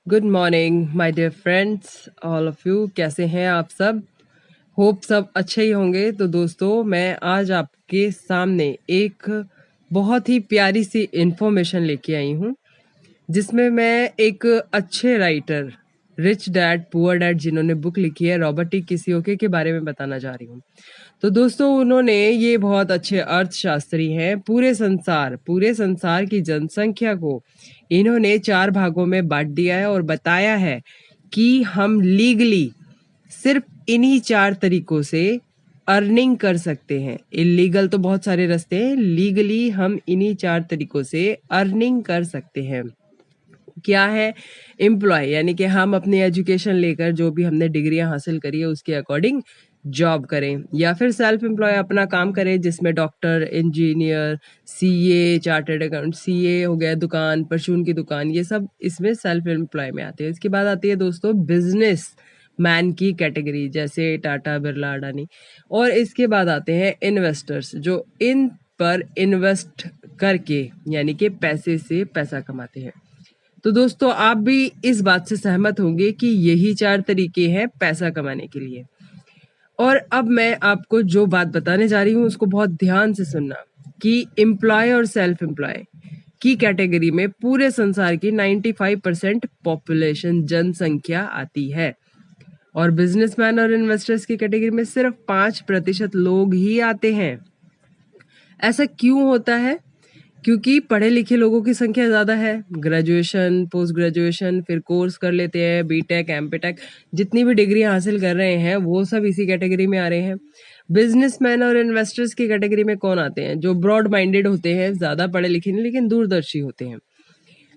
Good morning my dear friends, all of you. कैसे हैं आप सब? होप सब अच्छे ही होंगे। तो दोस्तों, मैं आज आपके सामने एक बहुत ही प्यारी सी इंफॉर्मेशन लेके आई हूँ, जिसमें मैं एक अच्छे writer, rich dad poor dad, जिन्होंने बुक लिखी है, रॉबर्ट टी किसियोके के बारे में बताना जा रही हूँ। तो दोस्तों, उन्होंने ये बहुत अच्छे अर्थशास्त्री हैं। पूरे संसार की जनसंख्या को इन्होंने 4 भागों में बांट दिया है और बताया है कि हम लीगली सिर्फ इन्हीं 4 तरीकों से अर्निंग कर सकते हैं। इलीगल तो बहुत सारे रास्ते हैं, लीगली हम इन्हीं 4 तरीकों से अर्निंग कर सकते हैं। क्या है? एम्प्लॉय, यानी कि हम अपनी एजुकेशन लेकर जो भी हमने डिग्रियां हासिल करी है उसके अकॉर्डिंग जॉब करें, या फिर सेल्फ एम्प्लॉय अपना काम करें, जिसमें doctor, engineer, CA, chartered account, CA हो गया, दुकान, परचून की दुकान, ये सब इसमें सेल्फ एम्प्लॉय में आते हैं। इसके बाद आती है दोस्तों बिजनेस मैन की कैटेगरी, जैसे टाटा, बिरला, अडानी। और इसके बाद आते हैं इन्वेस्टर्स, जो इन पर इन्वेस्ट करके यानी कि पैसे से पैसा कमाते हैं। तो दोस्तों, आप भी इस बात से सहमत होंगे कि यही 4 तरीके हैं पैसा कमाने के लिए। और अब मैं आपको जो बात बताने जा रही हूँ उसको बहुत ध्यान से सुनना, कि एम्प्लॉय और सेल्फ एम्प्लॉय की कैटेगरी में पूरे संसार की 95% पॉपुलेशन, जनसंख्या आती है, और बिजनेसमैन और इन्वेस्टर्स की कैटेगरी में सिर्फ 5% लोग ही आते हैं। ऐसा क्यों होता है? क्योंकि पढ़े लिखे लोगों की संख्या ज़्यादा है, ग्रेजुएशन, पोस्ट ग्रेजुएशन, फिर कोर्स कर लेते हैं, बीटेक, एमपीटेक, जितनी भी डिग्री हासिल कर रहे हैं वो सब इसी कैटेगरी में आ रहे हैं। बिजनेसमैन और इन्वेस्टर्स की कैटेगरी में कौन आते हैं? जो ब्रॉड माइंडेड होते हैं, ज़्यादा पढ़े लिखे नहीं लेकिन दूरदर्शी होते हैं।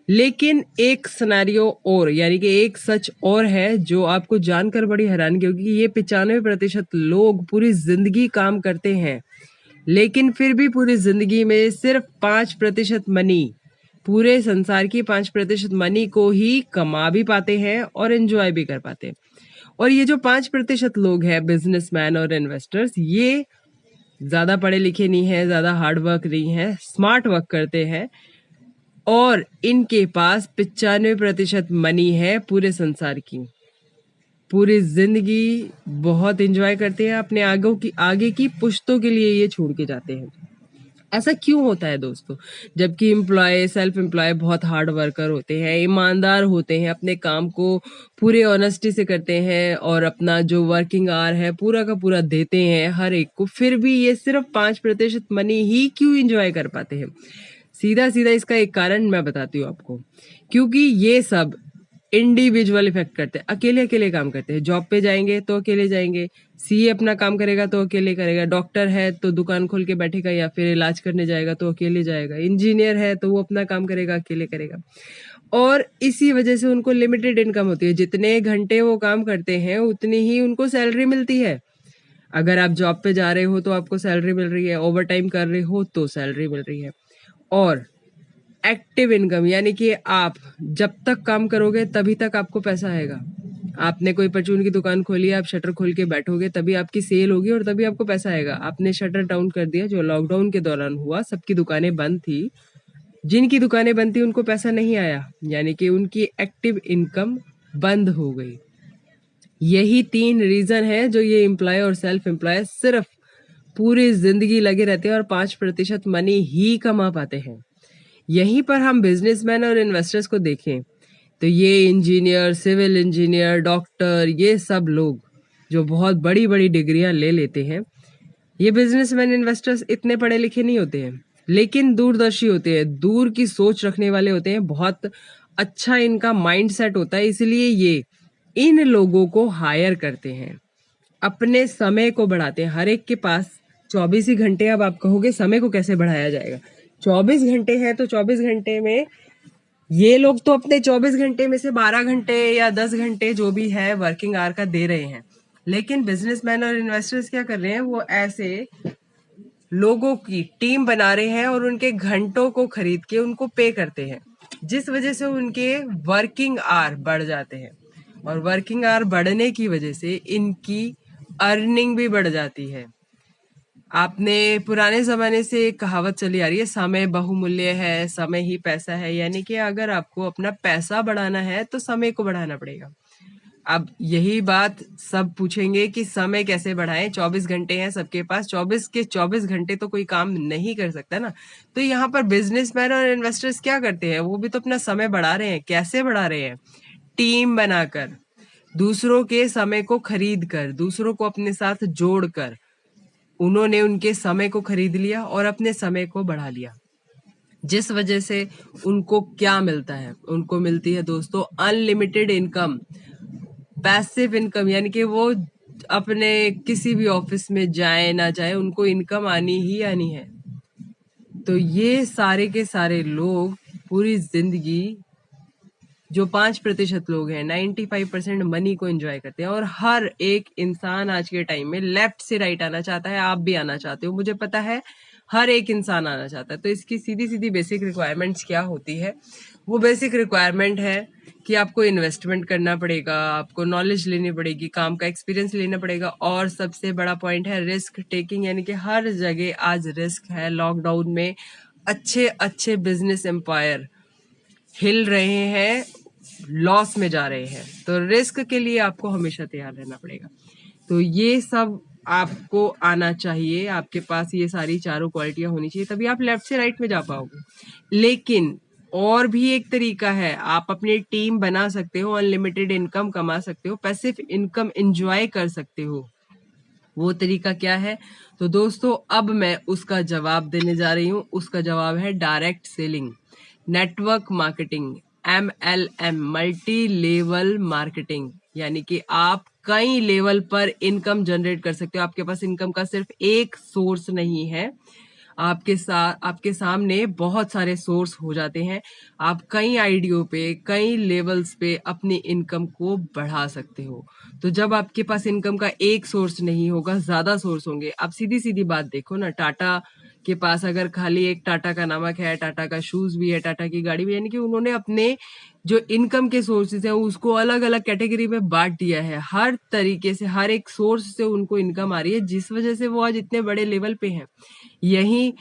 लेकिन एक सिनेरियो और, यानी कि एक सच और है जो आपको जानकर बड़ी हैरानगी होगी, कि ये 95% लोग पूरी जिंदगी काम करते हैं, लेकिन फिर भी पूरी जिंदगी में सिर्फ 5% मनी, पूरे संसार की 5% मनी को ही कमा भी पाते हैं और एंजॉय भी कर पाते हैं। और ये जो 5% लोग हैं, बिजनेसमैन और इन्वेस्टर्स, ये ज्यादा पढ़े लिखे नहीं है, ज्यादा हार्ड वर्क नहीं है, स्मार्ट वर्क करते हैं, और इनके पास 95% मनी है पूरे संसार की। पूरी जिंदगी बहुत एंजॉय करते हैं, अपने आगे की पुश्तों के लिए ये छोड़ के जाते हैं। ऐसा क्यों होता है दोस्तों? जबकि एम्प्लॉय, सेल्फ एम्प्लॉय बहुत हार्ड वर्कर होते हैं, ईमानदार होते हैं, अपने काम को पूरे ऑनेस्टी से करते हैं और अपना जो वर्किंग आवर है पूरा का पूरा देते हैं हर एक को, फिर भी ये सिर्फ 5% मनी ही क्यों एंजॉय कर पाते हैं? सीधा सीधा इसका एक कारण मैं बताती हूँ आपको। क्योंकि ये सब इंडिविजुअल इफेक्ट करते हैं, अकेले अकेले काम करते हैं। जॉब पे जाएंगे तो अकेले जाएंगे, सीए अपना काम करेगा तो अकेले करेगा, डॉक्टर है तो दुकान खोल के बैठेगा या फिर इलाज करने जाएगा तो अकेले जाएगा, इंजीनियर है तो वो अपना काम करेगा, अकेले करेगा। और इसी वजह से उनको लिमिटेड इनकम होती है, जितने घंटे वो काम करते हैं उतनी ही उनको सैलरी मिलती है। अगर आप जॉब पे जा रहे हो तो आपको सैलरी मिल रही है, ओवर टाइम कर रहे हो तो सैलरी मिल रही है। और एक्टिव इनकम, यानी कि आप जब तक काम करोगे तभी तक आपको पैसा आएगा। आपने कोई परचून की दुकान खोली, आप शटर खोल के बैठोगे तभी आपकी सेल होगी और तभी आपको पैसा आएगा। आपने शटर डाउन कर दिया, जो लॉकडाउन के दौरान हुआ, सबकी दुकानें बंद थी, जिनकी दुकानें बंद थी उनको पैसा नहीं आया, यानी कि उनकी एक्टिव इनकम बंद हो गई। यही 3 रीजन है जो ये एम्प्लॉय और सेल्फ एम्प्लॉय सिर्फ पूरी जिंदगी लगे रहते हैं और 5% मनी ही कमा पाते हैं। यहीं पर हम बिजनेसमैन और इन्वेस्टर्स को देखें तो ये इंजीनियर, सिविल इंजीनियर, डॉक्टर, ये सब लोग जो बहुत बड़ी बड़ी डिग्रियां ले लेते हैं, ये बिजनेसमैन, इन्वेस्टर्स इतने पढ़े लिखे नहीं होते हैं, लेकिन दूरदर्शी होते हैं, दूर की सोच रखने वाले होते हैं, बहुत अच्छा इनका माइंड सेट होता है, इसलिए ये इन लोगों को हायर करते हैं, अपने समय को बढ़ाते हैं। हर एक के पास 24 ही घंटे। अब आप कहोगे समय को कैसे बढ़ाया जाएगा? 24 घंटे हैं तो 24 घंटे में ये लोग तो अपने 24 घंटे में से 12 घंटे या 10 घंटे जो भी है वर्किंग आवर का दे रहे हैं, लेकिन बिजनेसमैन और इन्वेस्टर्स क्या कर रहे हैं? वो ऐसे लोगों की टीम बना रहे हैं और उनके घंटों को खरीद के उनको पे करते हैं, जिस वजह से उनके वर्किंग आवर बढ़ जाते हैं, और वर्किंग आवर बढ़ने की वजह से इनकी अर्निंग भी बढ़ जाती है। आपने पुराने ज़माने से एक कहावत चली आ रही है, समय बहुमूल्य है, समय ही पैसा है। यानी कि अगर आपको अपना पैसा बढ़ाना है तो समय को बढ़ाना पड़ेगा। अब यही बात सब पूछेंगे कि समय कैसे बढ़ाएं। 24 घंटे हैं सबके पास, 24 के 24 घंटे तो कोई काम नहीं कर सकता ना। तो यहाँ पर बिजनेसमैन और इन्वेस्टर्स क्या करते हैं, वो भी तो अपना समय बढ़ा रहे हैं। कैसे बढ़ा रहे हैं? टीम बनाकर, दूसरों के समय को खरीद कर, दूसरों को अपने साथ जोड़कर उन्होंने उनके समय को खरीद लिया और अपने समय को बढ़ा लिया। जिस वजह से उनको क्या मिलता है? उनको मिलती है दोस्तों अनलिमिटेड इनकम, पैसिव इनकम। यानी कि वो अपने किसी भी ऑफिस में जाए ना जाए, उनको इनकम आनी ही आनी है। तो ये सारे के सारे लोग पूरी जिंदगी, जो 5% लोग हैं, 95% मनी को एंजॉय करते हैं। और हर एक इंसान आज के टाइम में लेफ्ट से राइट आना चाहता है। आप भी आना चाहते हो, मुझे पता है, हर एक इंसान आना चाहता है। तो इसकी सीधी सीधी बेसिक रिक्वायरमेंट्स क्या होती है? वो बेसिक रिक्वायरमेंट है कि आपको इन्वेस्टमेंट करना पड़ेगा, आपको नॉलेज लेनी पड़ेगी, काम का एक्सपीरियंस लेना पड़ेगा, और सबसे बड़ा पॉइंट है रिस्क टेकिंग। यानी कि हर जगह आज रिस्क है। लॉकडाउन में अच्छे अच्छे बिजनेस एम्पायर हिल रहे हैं, लॉस में जा रहे हैं। तो रिस्क के लिए आपको हमेशा तैयार रहना पड़ेगा। तो ये सब आपको आना चाहिए, आपके पास ये सारी चारों क्वालिटियां होनी चाहिए, तभी आप लेफ्ट से राइट में जा पाओगे। लेकिन और भी एक तरीका है, आप अपनी टीम बना सकते हो, अनलिमिटेड इनकम कमा सकते हो, पैसिव इनकम एंजॉय कर सकते हो। वो तरीका क्या है? तो दोस्तों अब मैं उसका जवाब देने जा रही हूँ। उसका जवाब है direct selling, network marketing, MLM, multi level marketing. यानी कि आप कई लेवल पर इनकम जनरेट कर सकते हो। आपके पास इनकम का सिर्फ एक सोर्स नहीं है, आपके सामने बहुत सारे सोर्स हो जाते हैं। आप कई आइडियो पे, कई लेवल्स पे अपनी इनकम को बढ़ा सकते हो। तो जब आपके पास इनकम का एक सोर्स नहीं होगा, ज्यादा सोर्स होंगे। आप सीधी सीधी बात देखो ना, टाटा के पास अगर खाली एक टाटा का नमक है, टाटा का शूज भी है, टाटा की गाड़ी भी, यानी कि उन्होंने अपने जो इनकम के सोर्सेज है उसको अलग अलग कैटेगरी में बांट दिया है। हर तरीके से, हर एक सोर्स से उनको इनकम आ रही है, जिस वजह से वो आज इतने बड़े लेवल पे हैं। यही